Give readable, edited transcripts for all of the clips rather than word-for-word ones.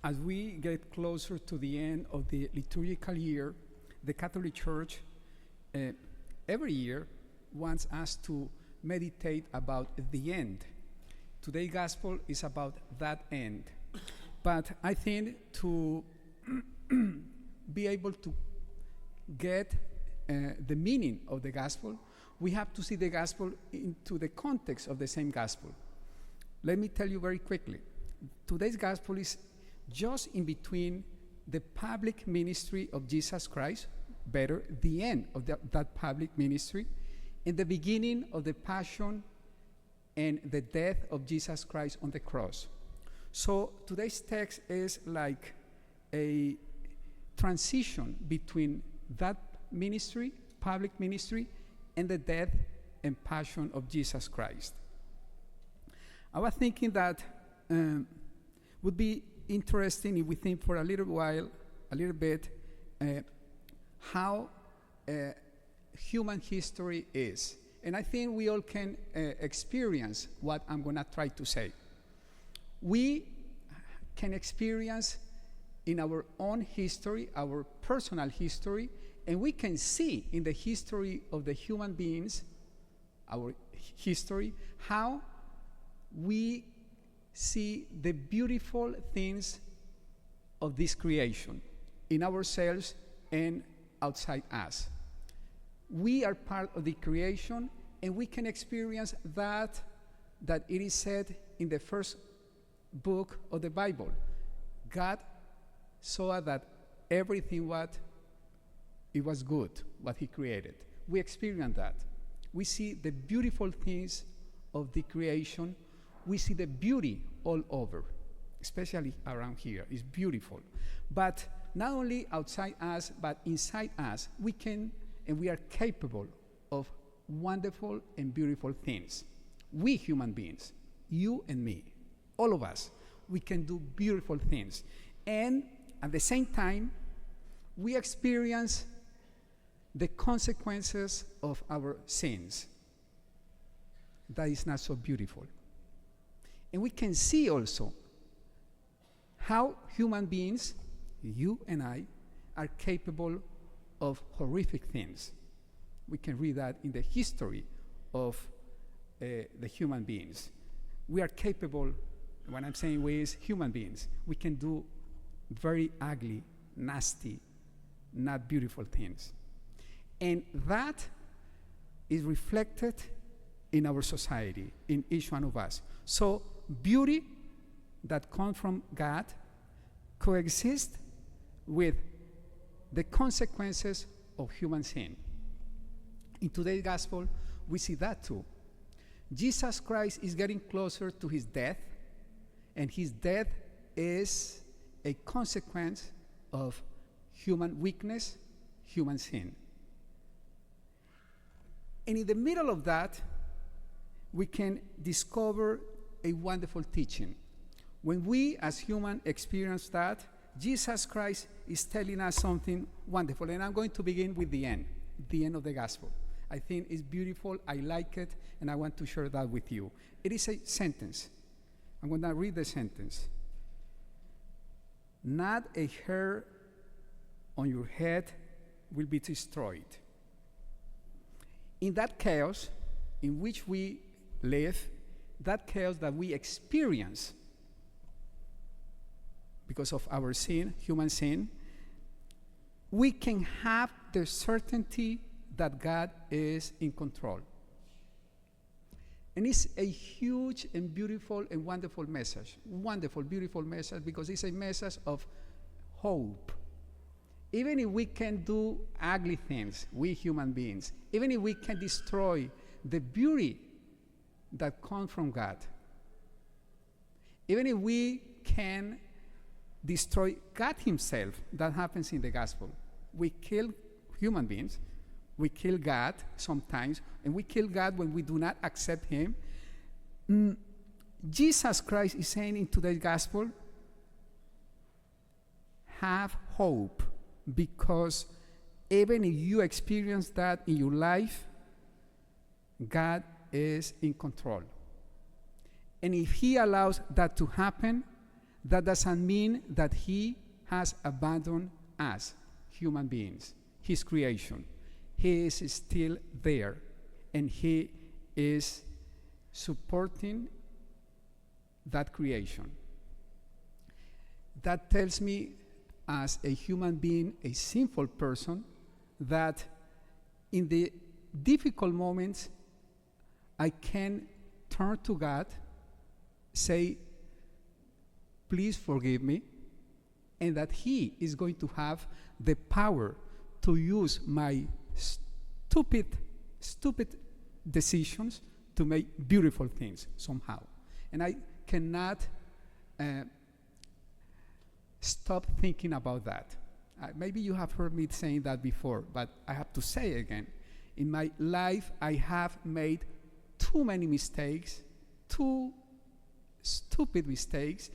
As we get closer to the end of the liturgical year, the Catholic Church every year wants us to meditate about the end. Today's gospel is about that end. But I think to be able to get the meaning of the gospel, we have to see the gospel into the context of the same gospel. Let me tell you very quickly. Today's gospel is just in between the public ministry of Jesus Christ, better, the end of that public ministry, and the beginning of the passion and the death of Jesus Christ on the cross. So today's text is like a transition between that ministry, public ministry, and the death and passion of Jesus Christ. I was thinking that would be interesting if we think for a little bit, how human history is. And I think we all can experience what I'm going to try to say. We can experience in our own history, our personal history, and we can see in the history of the human beings, our history, how we see the beautiful things of this creation in ourselves and outside us. We are part of the creation, and we can experience that it is said in the first book of the Bible. God saw that everything it was good, what he created. We experience that. We see the beautiful things of the creation. We see the beauty all over, especially around here. It's beautiful. But not only outside us, but inside us, we can and we are capable of wonderful and beautiful things. We human beings, you and me, all of us, we can do beautiful things. And at the same time, we experience the consequences of our sins. That is not so beautiful. And we can see also how human beings, you and I, are capable of horrific things. We can read that in the history of the human beings. We are capable, when I'm saying we is human beings, we can do very ugly, nasty, not beautiful things. And that is reflected in our society, in each one of us. So beauty that comes from God coexists with the consequences of human sin. In today's gospel, we see that too. Jesus Christ is getting closer to his death, and his death is a consequence of human weakness, human sin. And in the middle of that, we can discover a wonderful teaching. When we as humans experience that, Jesus Christ is telling us something wonderful. And I'm going to begin with the end of the gospel. I think it's beautiful, I like it, and I want to share that with you. It is a sentence. I'm going to read the sentence. Not a hair on your head will be destroyed. In that chaos in which we live, that chaos that we experience because of our sin, human sin, we can have the certainty that God is in control. And it's a huge and beautiful and wonderful message. Wonderful, beautiful message, because it's a message of hope. Even if we can do ugly things, we human beings, even if we can destroy the beauty that comes from God, even if we can destroy God himself, that happens in the gospel. We kill human beings, we kill God sometimes, and we kill God when we do not accept him. Jesus Christ is saying in today's gospel, have hope, because even if you experience that in your life, God is in control. And if he allows that to happen, that doesn't mean that he has abandoned us, human beings, his creation. He is still there, and he is supporting that creation. That tells me, as a human being, a sinful person, that in the difficult moments, I can turn to God, say, please forgive me, and that he is going to have the power to use my stupid decisions to make beautiful things somehow. And I cannot stop thinking about that. Maybe you have heard me saying that before, but I have to say it again. In my life, I have made too many mistakes, too stupid mistakes,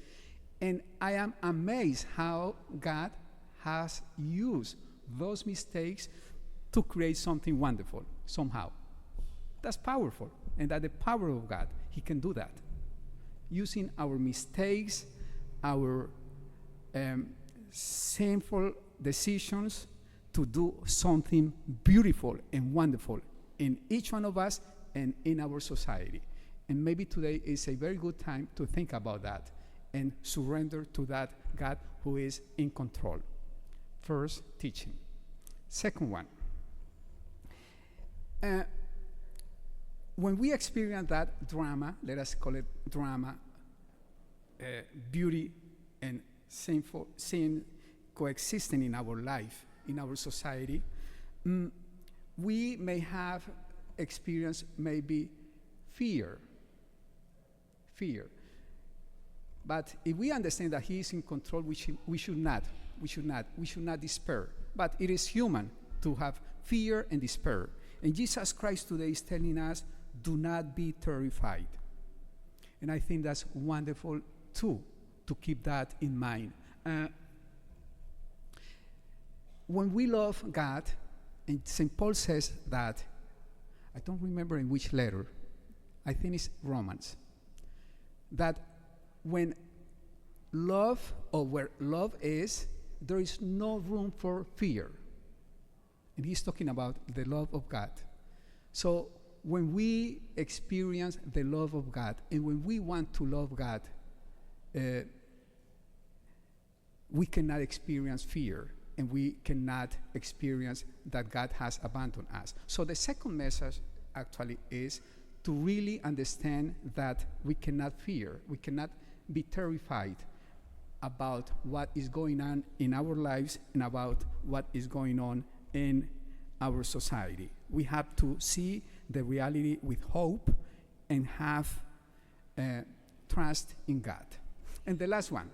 and I am amazed how God has used those mistakes to create something wonderful somehow. That's powerful, and that the power of God, he can do that. Using our mistakes, our sinful decisions to do something beautiful and wonderful in each one of us and in our society. And maybe today is a very good time to think about that and surrender to that God who is in control. First, teaching. Second one, when we experience that drama, let us call it drama, beauty and sin coexisting in our life, in our society, we may have experienced maybe fear. But if we understand that he is in control, we should not despair. But it is human to have fear and despair. And Jesus Christ today is telling us, do not be terrified. And I think that's wonderful too, to keep that in mind. When we love God, and St. Paul says that, I don't remember in which letter, I think it's Romans, that when love, or where love is, there is no room for fear. And he's talking about the love of God. So when we experience the love of God, and when we want to love God, we cannot experience fear, and we cannot experience that God has abandoned us. So the second message actually is to really understand that we cannot fear, we cannot be terrified about what is going on in our lives and about what is going on in our society. We have to see the reality with hope and have trust in God. And the last one,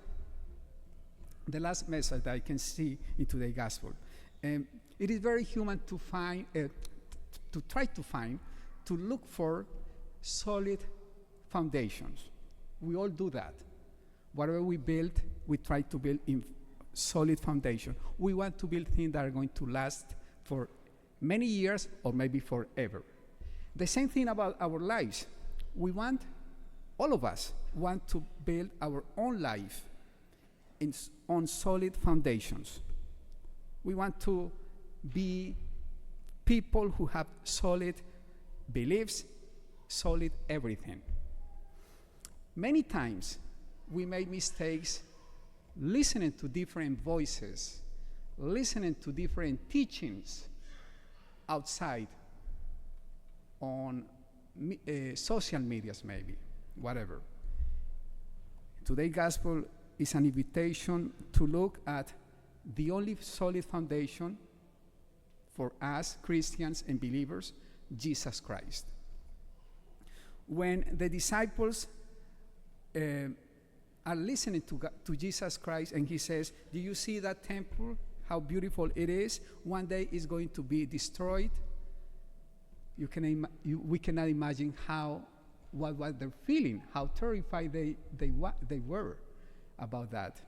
the last message that I can see in today's gospel, it is very human to find, to look for solid foundations. We all do that. Whatever we build, we try to build in solid foundation. We want to build things that are going to last for many years or maybe forever. The same thing about our lives. All of us want to build our own life on solid foundations. We want to be people who have solid beliefs, solid everything. Many times we make mistakes listening to different voices, listening to different teachings outside on social medias, maybe, whatever. Today's gospel is an invitation to look at the only solid foundation for us Christians and believers, Jesus Christ. When the disciples are listening to Jesus Christ, and he says, do you see that temple, how beautiful it is? One day it's going to be destroyed. We cannot imagine what they're feeling, how terrified they were about that.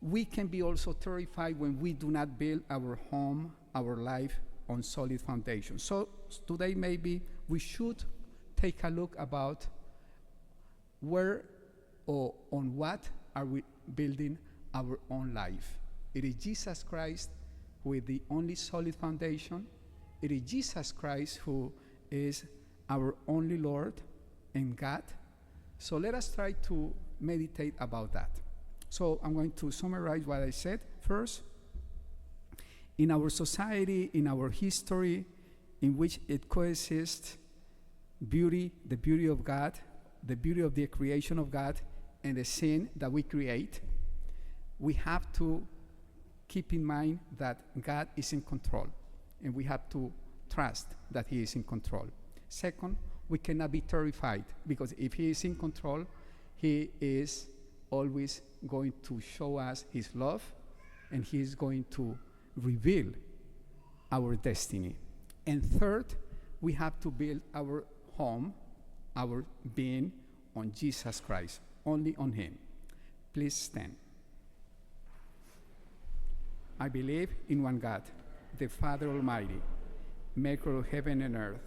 We can be also terrified when we do not build our home, our life on solid foundation. So today maybe we should take a look about where or on what are we building our own life? It is Jesus Christ who is the only solid foundation. It is Jesus Christ who is our only Lord and God. So let us try to meditate about that. So I'm going to summarize what I said. First, in our society, in our history, in which it coexists beauty, the beauty of God, the beauty of the creation of God, and the sin that we create, we have to keep in mind that God is in control, and we have to trust that He is in control. Second, we cannot be terrified, because if He is in control, He is always going to show us His love, and He is going to reveal our destiny. And third, we have to build our home, our being, on Jesus Christ, only on Him. Please stand. I believe in one God, the Father Almighty, maker of heaven and earth.